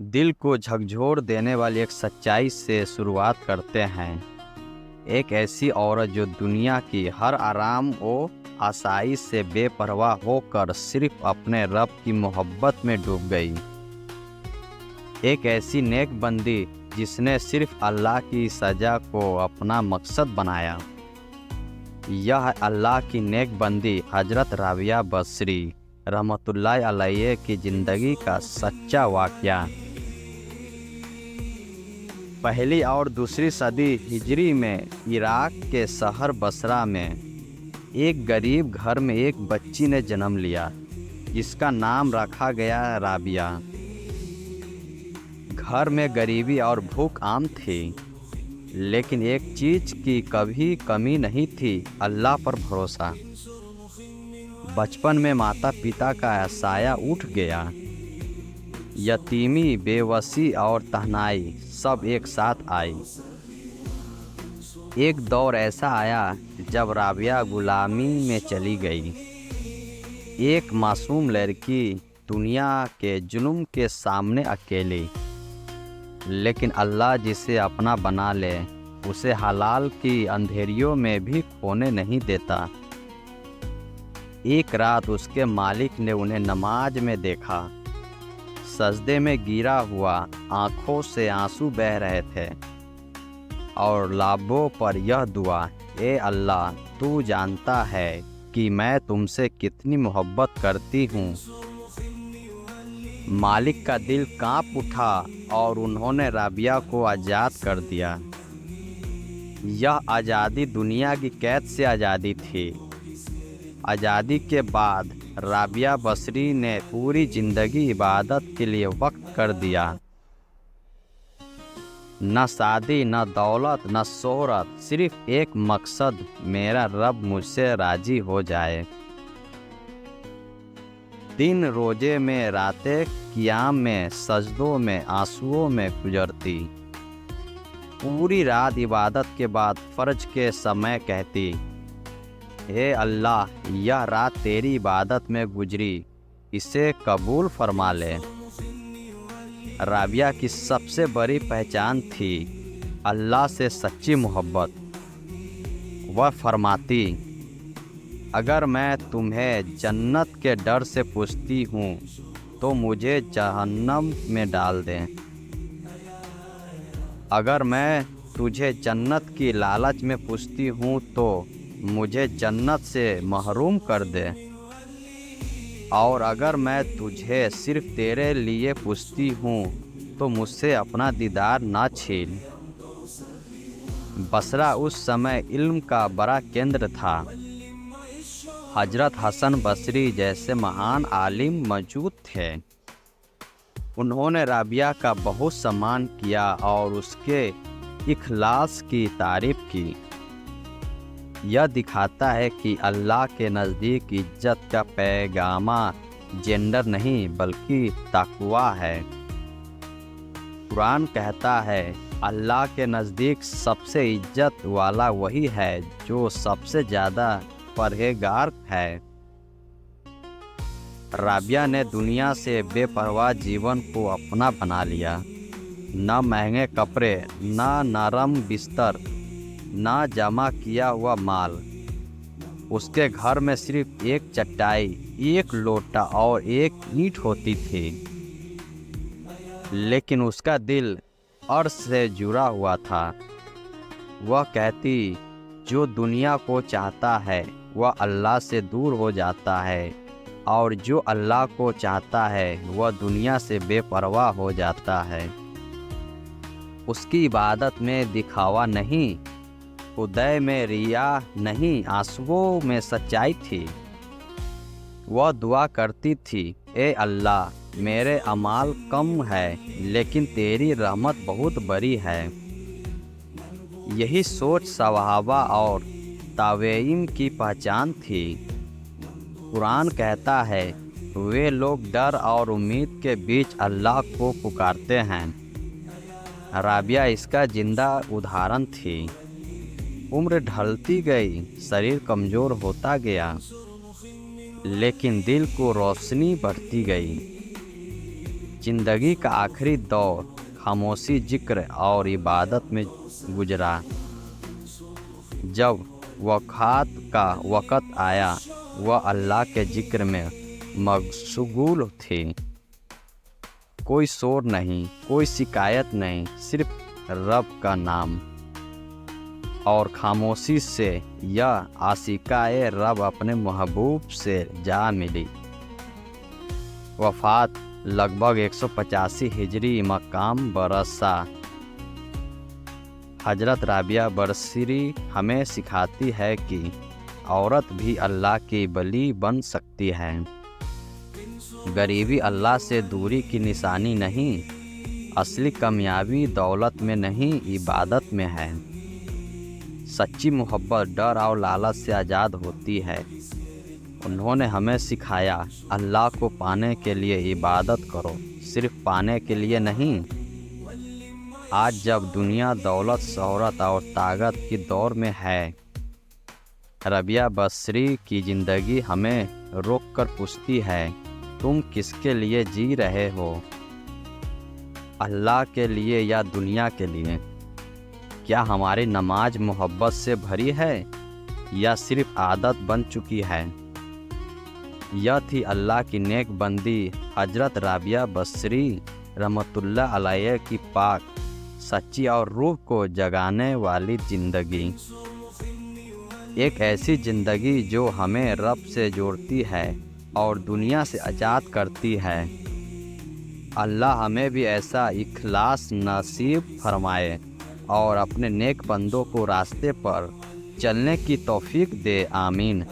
दिल को झकझोर देने वाली एक सच्चाई से शुरुआत करते हैं। एक ऐसी औरत जो दुनिया की हर आराम और आसाइश से बेपरवाह होकर सिर्फ अपने रब की मोहब्बत में डूब गई। एक ऐसी नेक बंदी जिसने सिर्फ अल्लाह की सज़ा को अपना मकसद बनाया। यह अल्लाह की नेक बंदी हजरत राबिया बसरी रहमतुल्लाह अलैह की ज़िंदगी का सच्चा वाक़या। पहली और दूसरी सदी हिजरी में इराक के शहर बसरा में एक गरीब घर में एक बच्ची ने जन्म लिया जिसका नाम रखा गया राबिया। घर में गरीबी और भूख आम थी, लेकिन एक चीज़ की कभी कमी नहीं थी, अल्लाह पर भरोसा। बचपन में माता पिता का साया उठ गया। यतीमी, बेबसी और तन्हाई सब एक साथ आई। एक दौर ऐसा आया जब राबिया गुलामी में चली गई। एक मासूम लड़की दुनिया के जुल्म के सामने अकेली। लेकिन अल्लाह जिसे अपना बना ले उसे हलाल की अंधेरियों में भी खोने नहीं देता। एक रात उसके मालिक ने उन्हें नमाज में देखा। सजदे में गिरा हुआ, आंखों से आंसू बह रहे थे और लाबों पर यह दुआ, ए अल्लाह, तू जानता है कि मैं तुमसे कितनी मोहब्बत करती हूँ। मालिक का दिल कांप उठा और उन्होंने राबिया को आज़ाद कर दिया। यह आज़ादी दुनिया की कैद से आज़ादी थी। आज़ादी के बाद राबिया बसरी ने पूरी ज़िंदगी इबादत के लिए वक्त कर दिया। न शादी, न दौलत, न शोहरत, सिर्फ एक मकसद, मेरा रब मुझसे राज़ी हो जाए। दिन रोजे में, रातें क़ियाम में, सजदों में, आंसुओं में गुजरती। पूरी रात इबादत के बाद फ़र्ज के समय कहती, हे अल्लाह, यह रात तेरी इबादत में गुजरी, इसे कबूल फरमा ले। राबिया की सबसे बड़ी पहचान थी अल्लाह से सच्ची मोहब्बत। वह फरमाती, अगर मैं तुम्हें जन्नत के डर से पूछती हूँ तो मुझे जहन्नम में डाल दें। अगर मैं तुझे जन्नत की लालच में पूछती हूँ तो मुझे जन्नत से महरूम कर दे। और अगर मैं तुझे सिर्फ तेरे लिए पूछती हूँ तो मुझसे अपना दीदार ना छीन। बसरा उस समय इल्म का बड़ा केंद्र था। हजरत हसन बसरी जैसे महान आलिम मौजूद थे। उन्होंने राबिया का बहुत सम्मान किया और उसके इखलास की तारीफ की। यह दिखाता है कि अल्लाह के नज़दीक इज्जत का पैगामा जेंडर नहीं बल्कि तक़वा है। कुरान कहता है, अल्लाह के नज़दीक सबसे इज्जत वाला वही है जो सबसे ज़्यादा परहेज़गार है। राबिया ने दुनिया से बेपरवाह जीवन को अपना बना लिया। न महंगे कपड़े, न नरम बिस्तर, ना जमा किया हुआ माल। उसके घर में सिर्फ एक चटाई, एक लोटा और एक ईंट होती थी, लेकिन उसका दिल अर्श से जुड़ा हुआ था। वह कहती, जो दुनिया को चाहता है वह अल्लाह से दूर हो जाता है, और जो अल्लाह को चाहता है वह दुनिया से बेपरवाह हो जाता है। उसकी इबादत में दिखावा नहीं, उदय में रिया नहीं, आंसुओं में सच्चाई थी। वह दुआ करती थी, ए अल्लाह, मेरे अमाल कम है लेकिन तेरी रहमत बहुत बड़ी है। यही सोच सहाबा और ताबेईन की पहचान थी। कुरान कहता है, वे लोग डर और उम्मीद के बीच अल्लाह को पुकारते हैं। राबिया इसका जिंदा उदाहरण थी। उम्र ढलती गई, शरीर कमज़ोर होता गया, लेकिन दिल को रोशनी बढ़ती गई। जिंदगी का आखिरी दौर खामोशी, जिक्र और इबादत में गुजरा। जब वफ़ात का वक़्त आया, वह अल्लाह के जिक्र में मशगूल थे। कोई शोर नहीं, कोई शिकायत नहीं, सिर्फ रब का नाम। और खामोशी से यह आशिकाए रब अपने महबूब से जा मिली। वफ़ात लगभग 185 हिजरी मकाम बरसा। हजरत राबिया बरसिरी हमें सिखाती है कि औरत भी अल्लाह की वली बन सकती है। गरीबी अल्लाह से दूरी की निशानी नहीं, असली कामयाबी दौलत में नहीं, इबादत में है। सच्ची मोहब्बत डर और लालच से आज़ाद होती है। उन्होंने हमें सिखाया, अल्लाह को पाने के लिए इबादत करो, सिर्फ पाने के लिए नहीं। आज जब दुनिया दौलत, शोहरत और ताकत की दौर में है, रबिया बसरी की ज़िंदगी हमें रोक कर पूछती है, तुम किसके लिए जी रहे हो? अल्लाह के लिए या दुनिया के लिए? क्या हमारी नमाज मोहब्बत से भरी है या सिर्फ आदत बन चुकी है? यह थी अल्लाह की नेक बंदी हजरत राबिया बसरी रहमतुल्लाह अलैह की पाक, सच्ची और रूह को जगाने वाली ज़िंदगी। एक ऐसी ज़िंदगी जो हमें रब से जोड़ती है और दुनिया से आज़ाद करती है। अल्लाह हमें भी ऐसा इखलास नसीब फरमाए और अपने नेक बंदों को रास्ते पर चलने की तौफीक दे। आमीन।